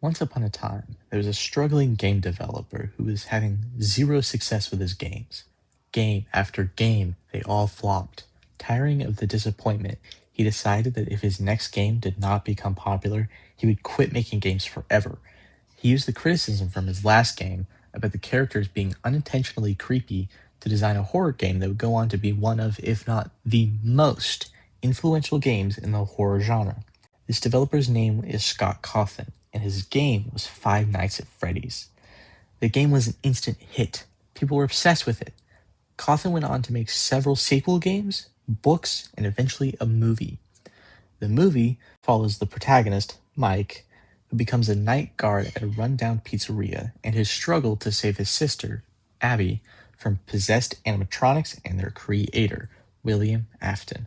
Once upon a time, there was a struggling game developer who was having zero success with his games. Game after game, they all flopped. Tiring of the disappointment, he decided that if his next game did not become popular, he would quit making games forever. He used the criticism from his last game about the characters being unintentionally creepy to design a horror game that would go on to be one of, if not the most, influential games in the horror genre. This developer's name is Scott Cawthon, and his game was Five Nights at Freddy's. The game was an instant hit. People were obsessed with it. Cawthon went on to make several sequel games, books, and eventually a movie. The movie follows the protagonist, Mike, who becomes a night guard at a rundown pizzeria, and his struggle to save his sister, Abby, from possessed animatronics and their creator, William Afton.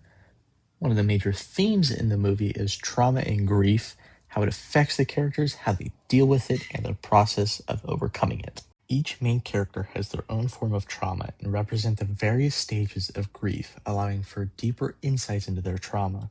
One of the major themes in the movie is trauma and grief, how it affects the characters, how they deal with it, and the process of overcoming it. Each main character has their own form of trauma and represent the various stages of grief, allowing for deeper insights into their trauma.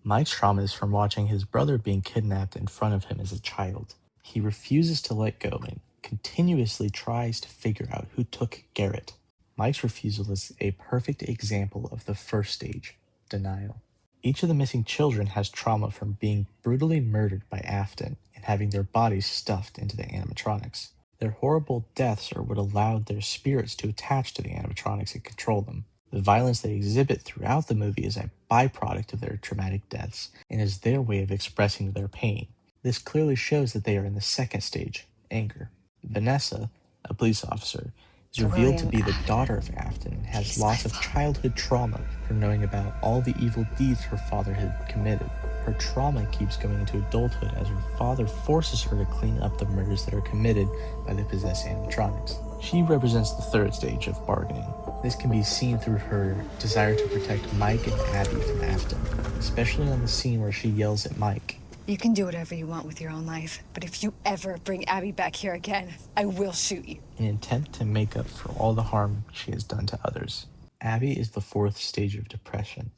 Mike's trauma is from watching his brother being kidnapped in front of him as a child. He refuses to let go and continuously tries to figure out who took Garrett. Mike's refusal is a perfect example of the first stage, denial. Each of the missing children has trauma from being brutally murdered by Afton and having their bodies stuffed into the animatronics. Their horrible deaths are what allowed their spirits to attach to the animatronics and control them. The violence they exhibit throughout the movie is a byproduct of their traumatic deaths and is their way of expressing their pain. This clearly shows that they are in the second stage, anger. Vanessa, a police officer, is revealed to be the daughter of Afton and has lots of childhood trauma from knowing about all the evil deeds her father had committed. Her trauma keeps going into adulthood as her father forces her to clean up the murders that are committed by the possessed animatronics. She represents the third stage of bargaining. This can be seen through her desire to protect Mike and Abby from Afton, especially on the scene where she yells at Mike. You can do whatever you want with your own life, but if you ever bring Abby back here again, I will shoot you. In an attempt to make up for all the harm she has done to others. Abby is the fourth stage of depression,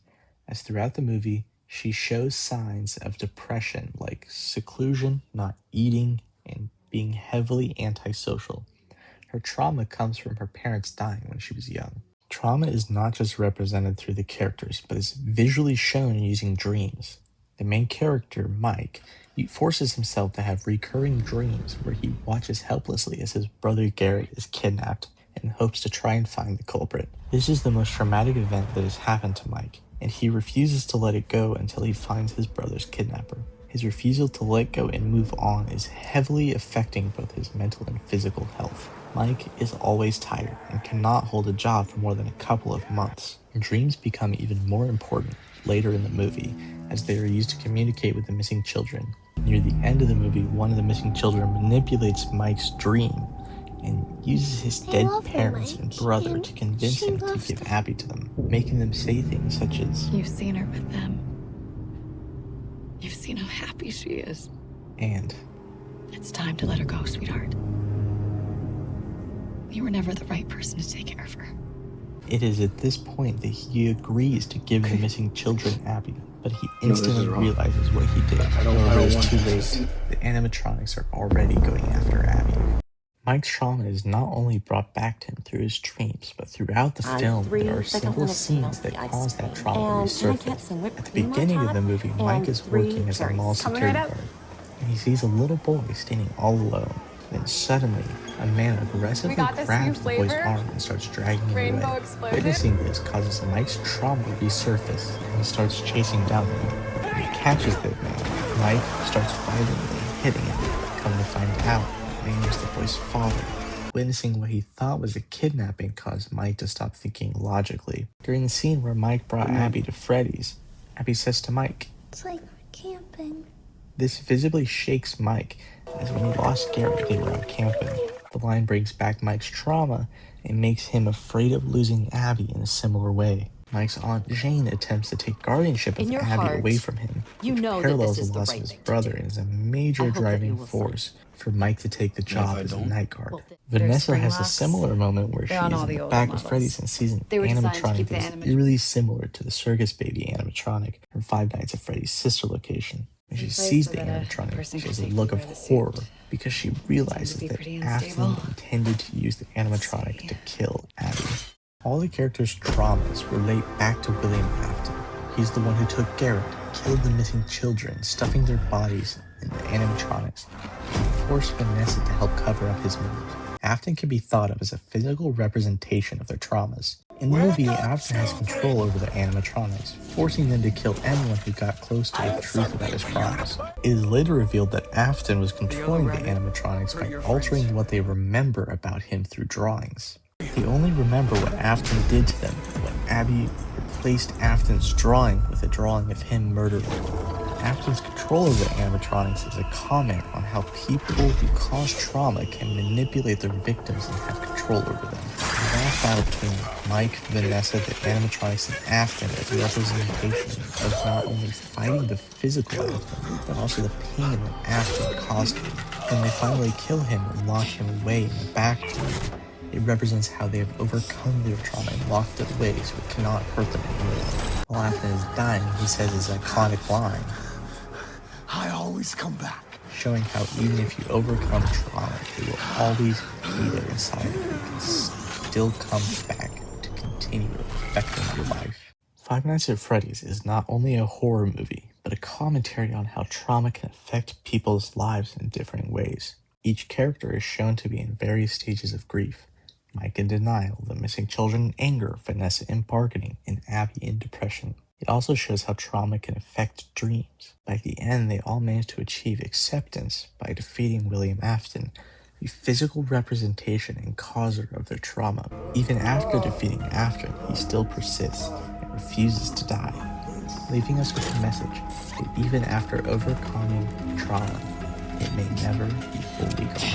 as throughout the movie, she shows signs of depression like seclusion, not eating, and being heavily antisocial. Her trauma comes from her parents dying when she was young. Trauma is not just represented through the characters, but is visually shown using dreams. The main character, Mike, he forces himself to have recurring dreams where he watches helplessly as his brother Garrett is kidnapped and hopes to try and find the culprit. This is the most traumatic event that has happened to Mike, and he refuses to let it go until he finds his brother's kidnapper. His refusal to let go and move on is heavily affecting both his mental and physical health. Mike is always tired and cannot hold a job for more than a couple of months. Dreams become even more important later in the movie, as they are used to communicate with the missing children. Near the end of the movie, one of the missing children manipulates Mike's dream and uses his dead parents and brother to convince him to give Abby to them, making them say things such as, You've seen her with them. You've seen how happy she is. And It's time to let her go, sweetheart. You were never the right person to take care of her. it is at this point that he agrees to give the missing children Abby, but he instantly realizes what he did. However, it's too late. The animatronics are already going after Abby. Mike's trauma is not only brought back to him through his dreams, but throughout the film, there are several scenes that cause that trauma to resurface. At the beginning of the movie, Mike is working as a mall security guard, and he sees a little boy standing all alone. Then suddenly, a man aggressively grabs the boy's arm and starts dragging him away. Witnessing this causes Mike's trauma to resurface, and he starts chasing down him. When he catches the man, Mike starts violently hitting him. Come to find out, the man was the boy's father. Witnessing what he thought was a kidnapping caused Mike to stop thinking logically. During the scene where Mike brought Abby to Freddy's, Abby says to Mike, "It's like camping." This visibly shakes Mike, as when he lost Garrett, they were out camping. The line brings back Mike's trauma and makes him afraid of losing Abby in a similar way. Mike's Aunt Jane attempts to take guardianship of Abby away from him, which parallels the loss of his brother and is a major driving force for Mike to take the job as a night guard. Vanessa has a similar moment where she is in the back of Freddy's and sees an animatronic that is eerily similar to the circus baby animatronic from Five Nights at Freddy's sister location. When she sees the animatronic, she has a look of horror because she realizes that Afton intended to use the animatronic to kill Abby. All the characters' traumas relate back to William Afton. He's the one who took Garrett, killed the missing children, stuffing their bodies in the animatronics, and forced Vanessa to help cover up his moves. Afton can be thought of as a physical representation of their traumas. In the movie, Afton has control over the animatronics, forcing them to kill anyone who got close to the truth about his crimes. It is later revealed that Afton was controlling the animatronics by altering what they remember about him through drawings. They only remember what Afton did to them when Abby replaced Afton's drawing with a drawing of him murdering her. Afton's control over the animatronics is a comment on how people who cause trauma can manipulate their victims and have control over them. The last battle between Mike, Vanessa, the animatronics, and Afton is a representation of not only fighting the physical Afton, but also the pain that Afton caused him. When they finally kill him and lock him away in the back room, it represents how they have overcome their trauma and locked it away so it cannot hurt them anymore. While Afton is dying, he says his iconic line, "I always come back," showing how even if you overcome trauma, it will always be there inside of you and can still come back to continue affecting your life. Five Nights at Freddy's is not only a horror movie, but a commentary on how trauma can affect people's lives in different ways. Each character is shown to be in various stages of grief. Mike in denial, the missing children in anger, Vanessa in bargaining, and Abby in depression. It also shows how trauma can affect dreams. By the end, they all manage to achieve acceptance by defeating William Afton, the physical representation and causer of their trauma. Even after defeating Afton, he still persists and refuses to die, leaving us with the message that even after overcoming trauma, it may never be fully gone.